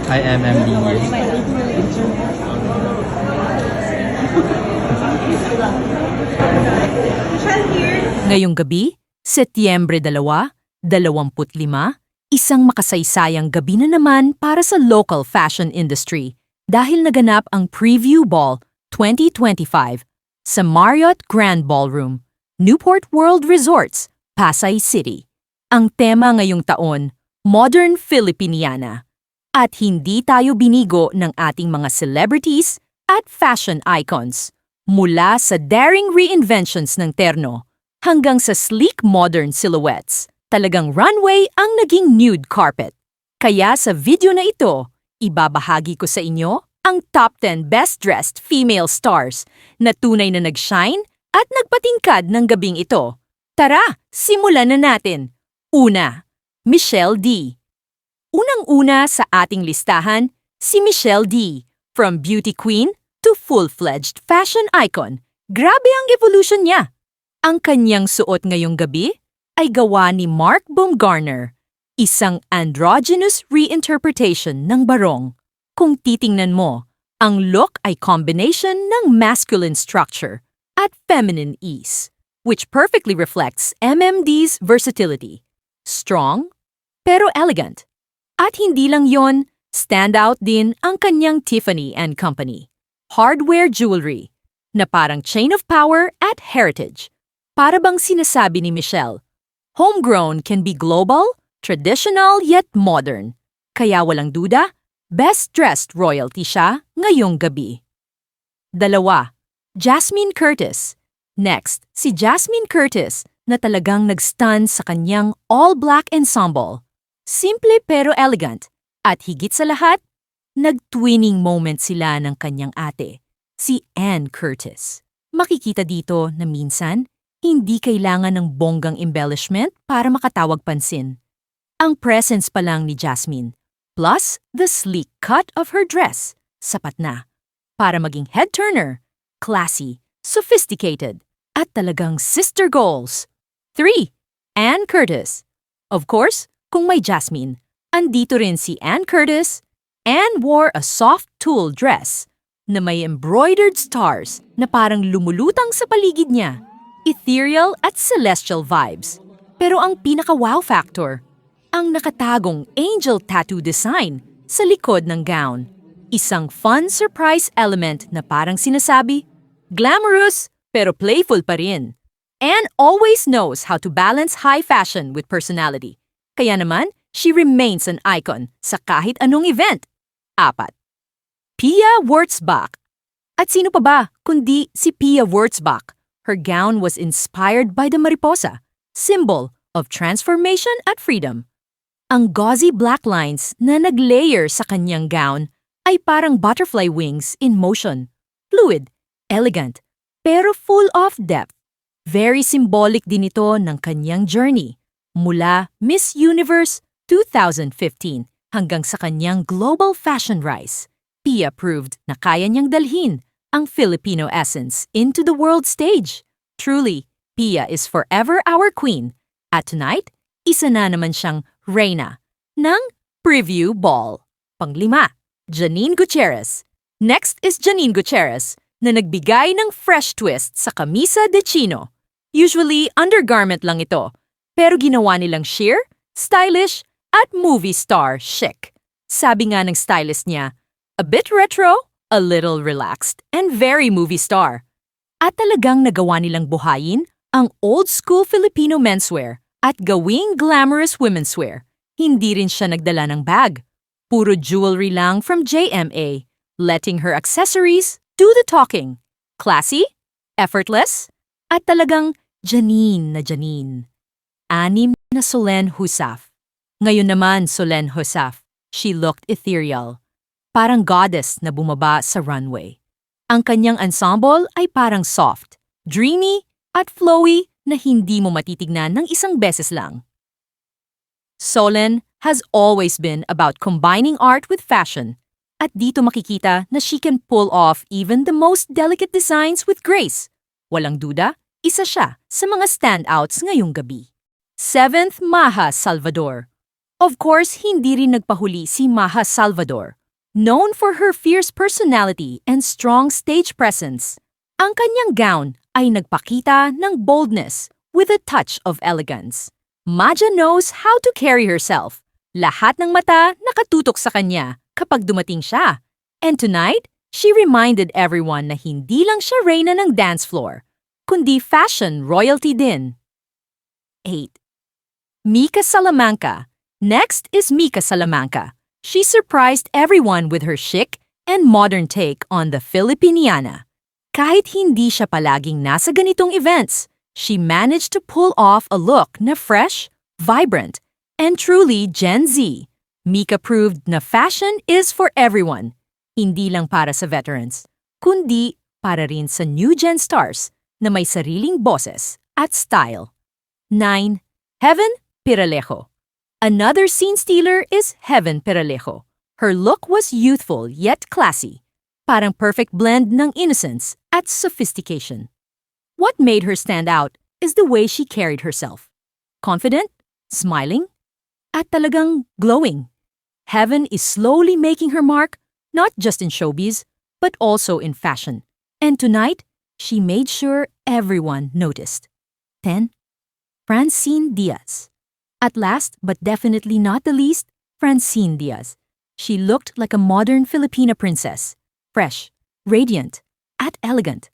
IMMD. Ngayong gabi, Setyembre 2, 25, isang makasaysayang gabi na naman para sa local fashion industry dahil naganap ang Preview Ball 2025 sa Marriott Grand Ballroom, Newport World Resorts, Pasay City. Ang tema ngayong taon, Modern Filipiniana. At hindi tayo binigo ng ating mga celebrities at fashion icons. Mula sa daring reinventions ng terno hanggang sa sleek modern silhouettes, talagang runway ang naging nude carpet. Kaya sa video na ito, ibabahagi ko sa inyo ang top 10 best-dressed female stars na tunay na nag-shine at nagpatingkad ng gabing ito. Tara, simulan na natin! Una, Michelle D. Unang-una sa ating listahan, si Michelle D. From beauty queen to full-fledged fashion icon. Grabe ang evolution niya! Ang kanyang suot ngayong gabi ay gawa ni Mark Baumgartner, isang androgynous reinterpretation ng barong. Kung titingnan mo, ang look ay combination ng masculine structure at feminine ease, which perfectly reflects MMD's versatility. Strong, pero elegant. At hindi lang yon, standout din ang kanyang Tiffany & Company hardware jewelry na parang chain of power at heritage. Para bang sinasabi ni Michelle, homegrown can be global, traditional yet modern. Kaya walang duda, best-dressed royalty siya ngayong gabi. Dalawa, Jasmine Curtis. Next, si Jasmine Curtis na talagang nag-stun sa kanyang all-black ensemble. Simple pero elegant. At higit sa lahat, nag-twinning moment sila ng kanyang ate, si Anne Curtis. Makikita dito na minsan, hindi kailangan ng bonggang embellishment para makatawag pansin. Ang presence pa lang ni Jasmine, plus the sleek cut of her dress, sapat na. Para maging head-turner, classy, sophisticated, at talagang sister goals. 3. Anne Curtis. Of course, kung may Jasmine, andito rin si Anne Curtis. Anne wore a soft tulle dress na may embroidered stars na parang lumulutang sa paligid niya. Ethereal at celestial vibes. Pero ang pinaka-wow factor, ang nakatagong angel tattoo design sa likod ng gown. Isang fun surprise element na parang sinasabi, glamorous pero playful pa rin. Anne always knows how to balance high fashion with personality. Kaya naman, she remains an icon sa kahit anong event. 4. Pia Wurtzbach. At sino pa ba kundi si Pia Wurtzbach? Her gown was inspired by the mariposa, symbol of transformation at freedom. Ang gauzy black lines na naglayer sa kanyang gown ay parang butterfly wings in motion. Fluid, elegant, pero full of depth. Very symbolic din ito ng kanyang journey mula Miss Universe 2015 hanggang sa kanyang global fashion rise. Pia proved na kaya niyang dalhin ang Filipino essence into the world stage. Truly, Pia is forever our queen. At tonight, isa na naman siyang reyna ng Preview Ball. 5. Janine Gutierrez. Next is Janine Gutierrez na nagbigay ng fresh twist sa camisa de chino. Usually, undergarment lang ito, pero ginawa nilang sheer, stylish, at movie star chic. Sabi nga ng stylist niya, a bit retro, a little relaxed, and very movie star. At talagang nagawa nilang buhayin ang old-school Filipino menswear at gawing glamorous womenswear. Hindi rin siya nagdala ng bag. Puro jewelry lang from JMA, letting her accessories do the talking. Classy, effortless, at talagang Janine na Janine. 6 na Solenn Heussaff. Ngayon naman, Solenn Heussaff, she looked ethereal. Parang goddess na bumaba sa runway. Ang kanyang ensemble ay parang soft, dreamy, at flowy na hindi mo matitignan ng isang beses lang. Solenn has always been about combining art with fashion. At dito makikita na she can pull off even the most delicate designs with grace. Walang duda, isa siya sa mga standouts ngayong gabi. 7th, Maja Salvador. Of course, hindi rin nagpahuli si Maja Salvador. Known for her fierce personality and strong stage presence, ang kanyang gown ay nagpakita ng boldness with a touch of elegance. Maja knows how to carry herself. Lahat ng mata nakatutok sa kanya kapag dumating siya. And tonight, she reminded everyone na hindi lang siya reyna ng dance floor, kundi fashion royalty din. 8. Mika Salamanca. Next is Mika Salamanca. She surprised everyone with her chic and modern take on the Filipiniana. Kahit hindi siya palaging nasa ganitong events, she managed to pull off a look na fresh, vibrant, and truly Gen Z. Mika proved na fashion is for everyone, hindi lang para sa veterans, kundi para rin sa new gen stars na may sariling boses at style. 9. Heaven Piralejo. Another scene stealer is Heaven Piralejo. Her look was youthful yet classy, parang perfect blend ng innocence at sophistication. What made her stand out is the way she carried herself. Confident, smiling, at talagang glowing. Heaven is slowly making her mark, not just in showbiz, but also in fashion. And tonight, she made sure everyone noticed. 10. Francine Diaz. At last, but definitely not the least, Francine Diaz. She looked like a modern Filipina princess, fresh, radiant, at elegant.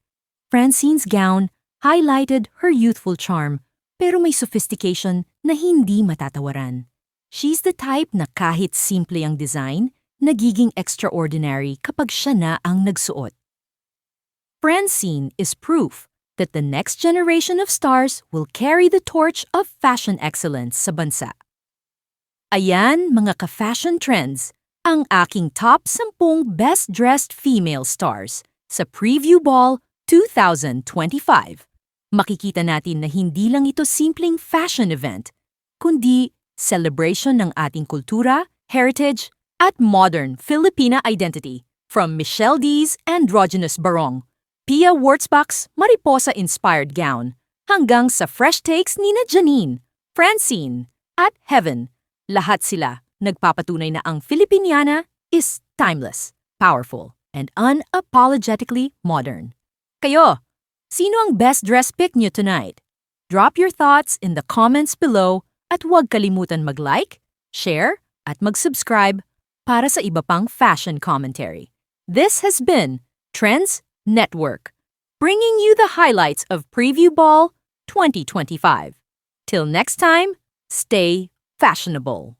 Francine's gown highlighted her youthful charm, pero may sophistication na hindi matatawaran. She's the type na kahit simple ang design, nagiging extraordinary kapag siya na ang nagsuot. Francine is proof that the next generation of stars will carry the torch of fashion excellence sa bansa. Ayan mga ka-fashion trends, ang aking top 10 best-dressed female stars sa Preview Ball 2025. Makikita natin na hindi lang ito simpleng fashion event, kundi celebration ng ating kultura, heritage, at modern Filipina identity from Michelle D's androgynous barong, Pia Wurtzbach's mariposa-inspired gown, hanggang sa fresh takes ni Janine, Francine, at Heaven. Lahat sila nagpapatunay na ang Filipiniana is timeless, powerful, and unapologetically modern. Kayo, sino ang best dress pick niyo tonight? Drop your thoughts in the comments below at huwag kalimutan mag-like, share, at mag-subscribe para sa iba pang fashion commentary. This has been Trends Network, bringing you the highlights of Preview Ball 2025. Till next time, stay fashionable.